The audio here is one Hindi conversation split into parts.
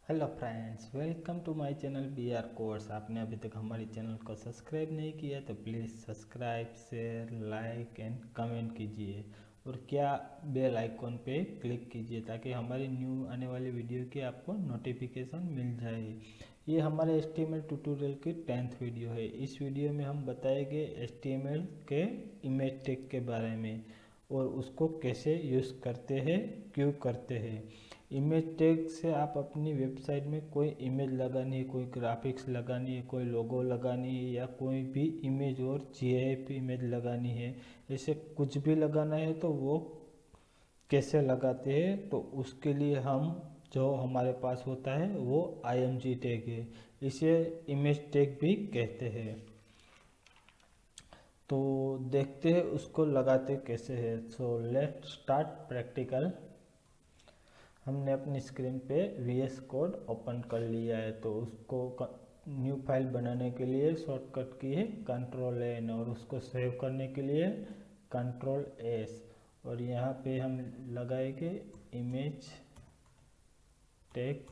Hello friends, welcome to my channel B R course. आपने अभी तक हमारे चैनल को सब्सक्राइब नहीं किया तो please subscribe, share, like and comment कीजिए और क्या बेल आइकॉन पे क्लिक कीजिए ताकि हमारी न्यू आने वाली वीडियो की आपको नोटिफिकेशन मिल जाए। ये हमारे HTML ट्यूटोरियल की 10th वीडियो है। इस वीडियो में हम बताएंगे HTML के इमेज टैग के बारे में और उसको कैसे यूज़ करते हैं, क्यों करते हैं। इमेज टैग से आप अपनी वेबसाइट में कोई इमेज लगानी है, कोई ग्राफिक्स लगानी है, कोई लोगो लगानी है या कोई भी इमेज और GIF इमेज लगानी है, ऐसे कुछ भी लगाना है तो वो कैसे लगाते हैं, तो उसके लिए हम जो हमारे पास होता है वो IMG टैग है। इसे इमेज टैग भी कहते हैं। तो देखते हैं उसको लगाते कैसे है। So let's start practical. हमने अपनी स्क्रीन पे VS कोड ओपन कर लिया है, तो उसको न्यू फाइल बनाने के लिए शॉर्टकट की है Ctrl+N और उसको सेव करने के लिए Ctrl+S। और यहाँ पे हम लगाएंगे इमेज टैग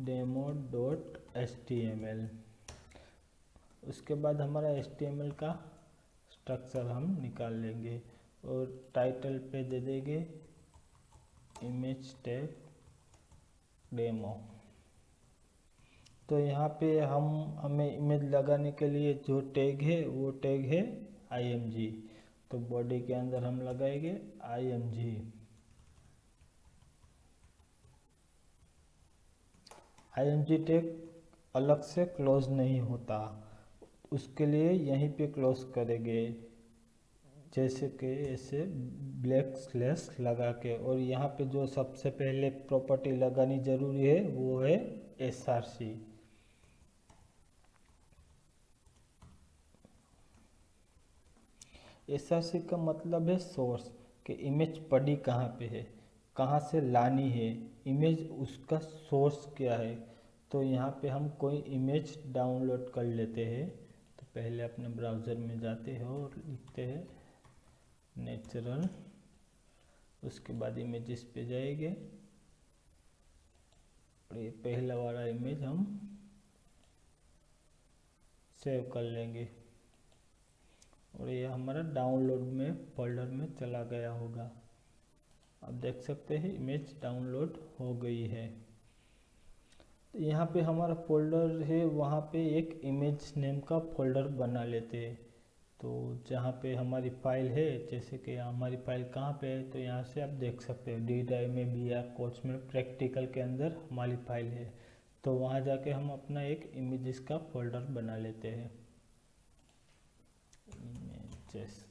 demo.html। उसके बाद हमारा HTML का स्ट्रक्चर हम निकाल लेंगे और टाइटल पे दे देंगे इमेज टैग डेमो। तो यहाँ पे हमें इमेज लगाने के लिए जो टैग है वो टैग है IMG। तो बॉडी के अंदर हम लगाएंगे IMG। IMG टैग अलग से क्लोज नहीं होता, उसके लिए यहीं पे क्लोज करेंगे, जैसे कि ऐसे ब्लैक स्लैश लगा के। और यहाँ पे जो सबसे पहले प्रॉपर्टी लगानी जरूरी है वो है SRC। SRC का मतलब है सोर्स, कि इमेज पड़ी कहाँ पे है, कहाँ से लानी है इमेज, उसका सोर्स क्या है। तो यहाँ पे हम कोई इमेज डाउनलोड कर लेते हैं। तो पहले अपने ब्राउज़र में जाते हो और लिखते हैं नेचुरल, उसके बाद इमेजेस पे जाएंगे और ये पहला वाला इमेज हम सेव कर लेंगे और ये हमारा डाउनलोड में फोल्डर में चला गया होगा। आप देख सकते हैं इमेज डाउनलोड हो गई है। तो यहाँ पे हमारा फोल्डर है, वहाँ पे एक इमेज नेम का फोल्डर बना लेते हैं। तो जहाँ पे हमारी फाइल है, जैसे कि हमारी फाइल कहाँ पे है, तो यहाँ से आप देख सकते हैं डी ड्राइव में BR कोर्स में प्रैक्टिकल के अंदर हमारी फाइल है। तो वहाँ जाके हम अपना एक इमेजेस का फोल्डर बना लेते हैं, इमेजेस।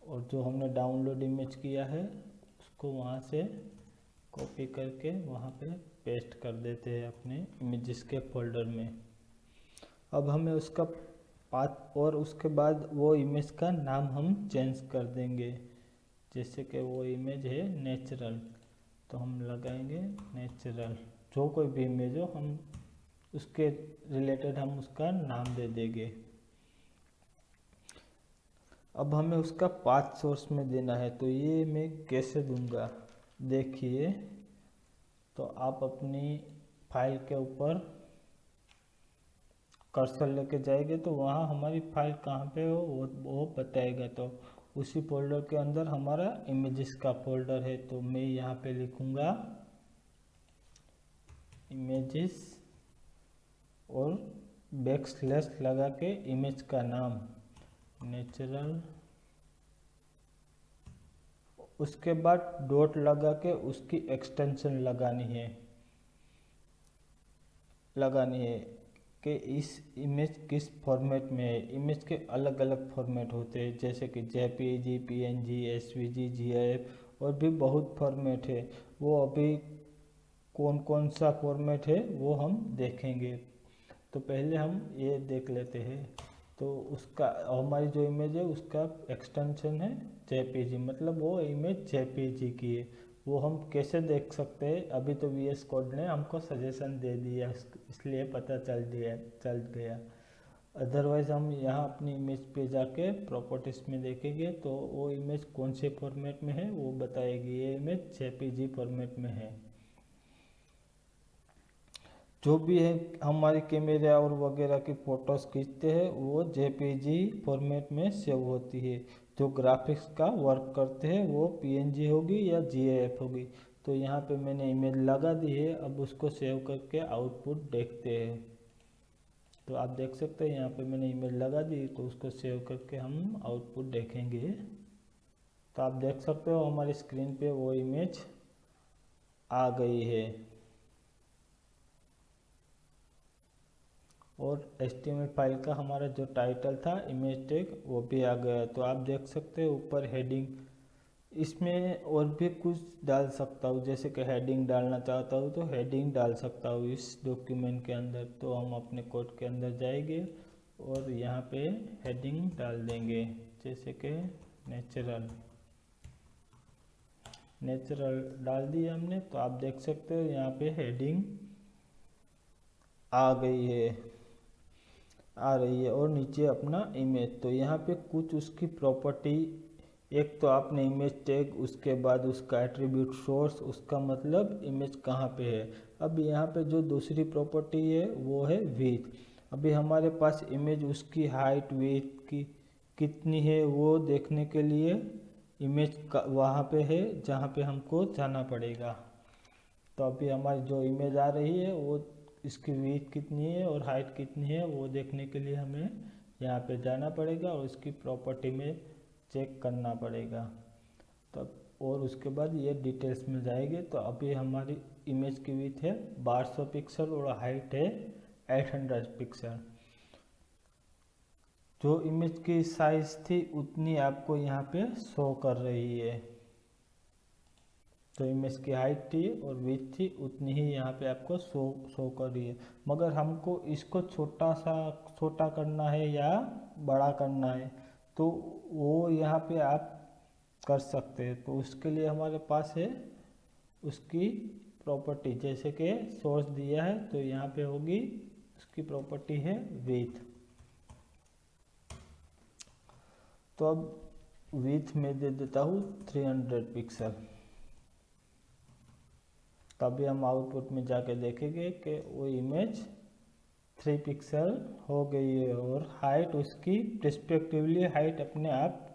और जो हमने डाउनलोड इमेज किया है उसको वहाँ से कॉपी करके वहाँ पे पेस्ट कर देते हैं अपने इमेजेस के फोल्डर में। अब हमें उसका पाथ और उसके बाद वो इमेज का नाम हम चेंज कर देंगे। जैसे कि वो इमेज है नेचुरल, तो हम लगाएंगे नेचुरल। जो कोई भी इमेज हो हम उसके रिलेटेड हम उसका नाम दे देंगे। अब हमें उसका पाथ सोर्स में देना है, तो ये मैं कैसे दूंगा देखिए। तो आप अपनी फाइल के ऊपर कर्सर लेके जाएंगे तो वहाँ हमारी फाइल कहाँ पे हो वो बताएगा। तो उसी फोल्डर के अंदर हमारा इमेजेस का फोल्डर है, तो मैं यहाँ पे लिखूँगा इमेजेस और बैक स्लैश लगा के इमेज का नाम नेचुरल। उसके बाद डॉट लगा के उसकी एक्सटेंशन लगानी है कि इस इमेज किस फॉर्मेट में है। इमेज के अलग अलग फॉर्मेट होते हैं, जैसे कि JPG, PNG, SVG, GIF और भी बहुत फॉर्मेट है। वो अभी कौन कौन सा फॉर्मेट है वो हम देखेंगे। तो पहले हम ये देख लेते हैं। तो उसका हमारी जो इमेज है उसका एक्सटेंशन है JPG, मतलब वो इमेज JPG की है। वो हम कैसे देख सकते हैं, अभी तो VS कोड ने हमको सजेशन दे दिया इसलिए पता चल गया। अदरवाइज़ हम यहाँ अपनी इमेज पे जाके प्रॉपर्टीज में देखेंगे तो वो इमेज कौन से फॉर्मेट में है वो बताएगी। ये इमेज जेपीजी फॉर्मेट में है। जो भी है हमारे कैमरा और वगैरह की फ़ोटोज़ खींचते हैं वो जेपीजी फॉर्मेट में सेव होती है। जो ग्राफिक्स का वर्क करते हैं वो पीएनजी होगी या जीएफ होगी। तो यहाँ पे मैंने इमेज लगा दी है, अब उसको सेव करके आउटपुट देखते हैं। तो आप देख सकते हैं यहाँ पे मैंने इमेज लगा दी, तो उसको सेव करके हम आउटपुट देखेंगे। तो आप देख सकते हो हमारी स्क्रीन पे वो इमेज आ गई है और HTML फाइल का हमारा जो टाइटल था इमेज टैग वो भी आ गया। तो आप देख सकते हो ऊपर हेडिंग, इसमें और भी कुछ डाल सकता हूँ, जैसे कि हेडिंग डालना चाहता हूँ तो हेडिंग डाल सकता हूँ इस डॉक्यूमेंट के अंदर। तो हम अपने कोड के अंदर जाएंगे और यहाँ पे हेडिंग डाल देंगे, जैसे कि नेचुरल डाल दिया हमने। तो आप देख सकते हो यहाँ पे हेडिंग आ गई है, आ रही है और नीचे अपना इमेज। तो यहाँ पे कुछ उसकी प्रॉपर्टी, एक तो आपने इमेज टैग, उसके बाद उसका एट्रीब्यूट सोर्स, उसका मतलब इमेज कहाँ पे है। अब यहाँ पे जो दूसरी प्रॉपर्टी है वो है विड्थ। अभी हमारे पास इमेज उसकी हाइट विड्थ की कितनी है वो देखने के लिए इमेज का वहाँ पे है जहाँ पे हमको जाना पड़ेगा। तो अभी हमारी जो इमेज आ रही है वो इसकी विड्थ कितनी है और हाइट कितनी है वो देखने के लिए हमें यहाँ पे जाना पड़ेगा और उसकी प्रॉपर्टी में चेक करना पड़ेगा। तब और उसके बाद ये डिटेल्स में जाएंगे। तो अभी हमारी इमेज की विड्थ है 1200 पिक्सल और हाइट है 800 पिक्सल। जो इमेज की साइज थी उतनी आपको यहाँ पे शो कर रही है। तो इमेज की हाइट थी और विड्थ थी उतनी ही यहाँ पे आपको शो कर रही है। मगर हमको इसको छोटा करना है या बड़ा करना है तो वो यहाँ पे आप कर सकते हैं। तो उसके लिए हमारे पास है उसकी प्रॉपर्टी, जैसे कि सोर्स दिया है तो यहाँ पे होगी उसकी प्रॉपर्टी है विड्थ। तो अब विड्थ में दे देता हूँ 300 पिक्सल। तभी हम आउटपुट में जाके देखेंगे कि वो इमेज 3 पिक्सल हो गई है और हाइट उसकी रिस्पेक्टिवली हाइट अपने आप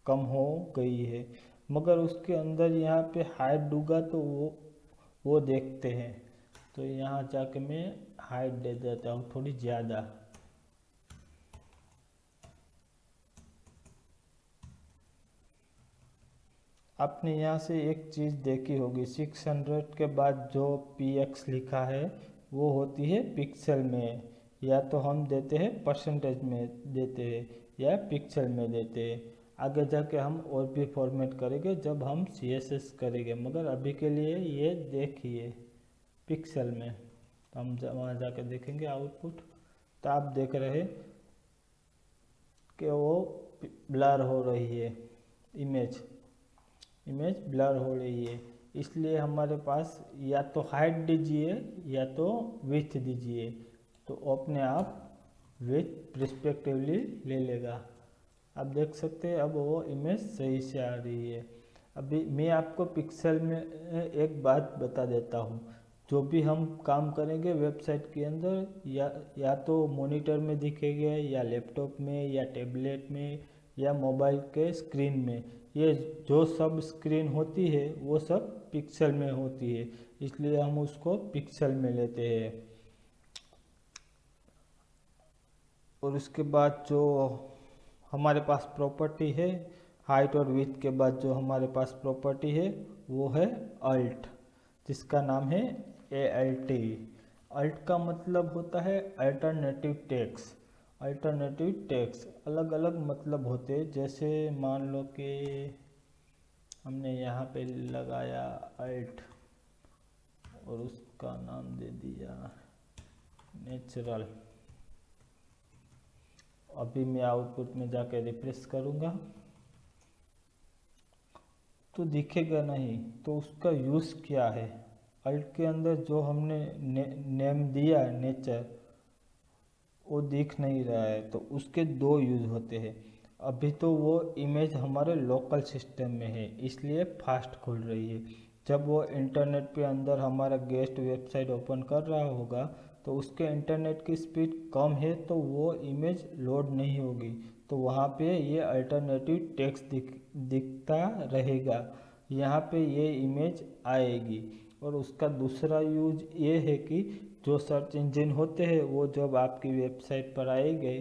कम हो गई है। मगर उसके अंदर यहाँ पे हाइट दूंगा तो वो देखते हैं। तो यहाँ जाके मैं हाइट दे देता हूँ थोड़ी ज़्यादा। आपने यहाँ से एक चीज़ देखी होगी, 600 के बाद जो px लिखा है वो होती है पिक्सल में, या तो हम देते हैं परसेंटेज में देते हैं या पिक्सल में देते हैं। आगे जाके हम और भी फॉर्मेट करेंगे जब हम CSS करेंगे, मगर अभी के लिए ये देखिए पिक्सल में। तो हम वहाँ जाके देखेंगे आउटपुट। तो आप देख रहे कि वो ब्लर हो रही है, इमेज ब्लर हो रही है। इसलिए हमारे पास या तो हाइट दीजिए या तो विड्थ दीजिए, तो अपने आप विड्थ रिस्पेक्टिवली ले लेगा। आप देख सकते हैं अब वो इमेज सही से आ रही है। अभी मैं आपको पिक्सल में एक बात बता देता हूँ, जो भी हम काम करेंगे वेबसाइट के अंदर या तो मॉनिटर में दिखेगा या लैपटॉप में या टैबलेट में या मोबाइल के स्क्रीन में, ये जो सब स्क्रीन होती है वो सब पिक्सल में होती है, इसलिए हम उसको पिक्सल में लेते हैं। और उसके बाद जो हमारे पास प्रॉपर्टी है हाइट और विड्थ के बाद जो हमारे पास प्रॉपर्टी है वो है अल्ट, जिसका नाम है ALT। अल्ट का मतलब होता है अल्टरनेटिव टेक्स्ट। अल्टरनेटिव टेक्स्ट अलग अलग मतलब होते हैं। जैसे मान लो कि हमने यहाँ पे लगाया अल्ट और उसका नाम दे दिया नेचुरल। अभी मैं आउटपुट में जाके रिफ्रेश करूँगा तो दिखेगा नहीं। तो उसका यूज़ क्या है, अल्ट के अंदर जो हमने नेम दिया नेचर, वो दिख नहीं रहा है, तो उसके दो यूज़ होते हैं। अभी तो वो इमेज हमारे लोकल सिस्टम में है इसलिए फास्ट खुल रही है। जब वो इंटरनेट पे अंदर हमारा गेस्ट वेबसाइट ओपन कर रहा होगा तो उसके इंटरनेट की स्पीड कम है तो वो इमेज लोड नहीं होगी, तो वहाँ पे ये अल्टरनेटिव टेक्स्ट दिखता रहेगा, यहाँ पे ये इमेज आएगी। और उसका दूसरा यूज ये है कि जो सर्च इंजन होते हैं वो जब आपकी वेबसाइट पर आएंगे,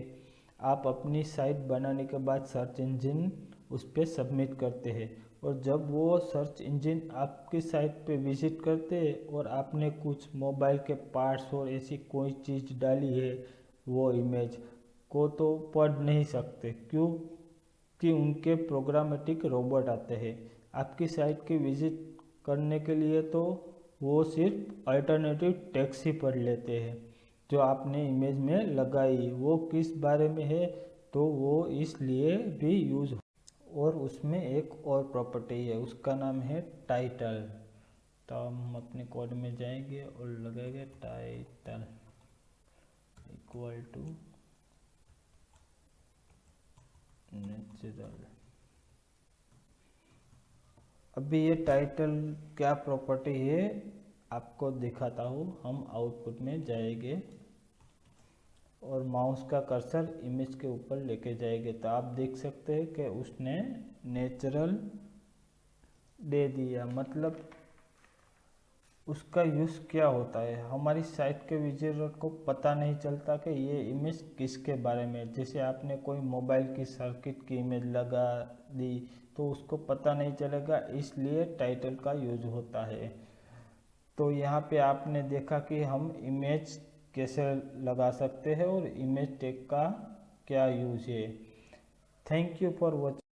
आप अपनी साइट बनाने के बाद सर्च इंजन उस पर सबमिट करते हैं, और जब वो सर्च इंजन आपकी साइट पे विजिट करते हैं और आपने कुछ मोबाइल के पार्ट्स और ऐसी कोई चीज़ डाली है, वो इमेज को तो पढ़ नहीं सकते, क्यों कि उनके प्रोग्रामेटिक रोबोट आते हैं आपकी साइट की विजिट करने के लिए, तो वो सिर्फ अल्टरनेटिव टेक्स्ट ही पढ़ लेते हैं जो आपने इमेज में लगाई वो किस बारे में है, तो वो इसलिए भी यूज़। और उसमें एक और प्रॉपर्टी है, उसका नाम है टाइटल। तो हम अपने कोड में जाएंगे और लगाएंगे टाइटल इक्वल टू नेचुरल। अभी ये टाइटल क्या प्रॉपर्टी है आपको दिखाता हूँ। हम आउटपुट में जाएंगे और माउस का कर्सर इमेज के ऊपर लेके जाएंगे तो आप देख सकते हैं कि उसने नेचुरल दे दिया। मतलब उसका यूज़ क्या होता है, हमारी साइट के विजिटर को पता नहीं चलता कि ये इमेज किसके बारे में। जैसे आपने कोई मोबाइल की सर्किट की इमेज लगा दी तो उसको पता नहीं चलेगा, इसलिए टाइटल का यूज होता है। तो यहाँ पे आपने देखा कि हम इमेज कैसे लगा सकते हैं और इमेज टैग का क्या यूज है। Thank you for watching.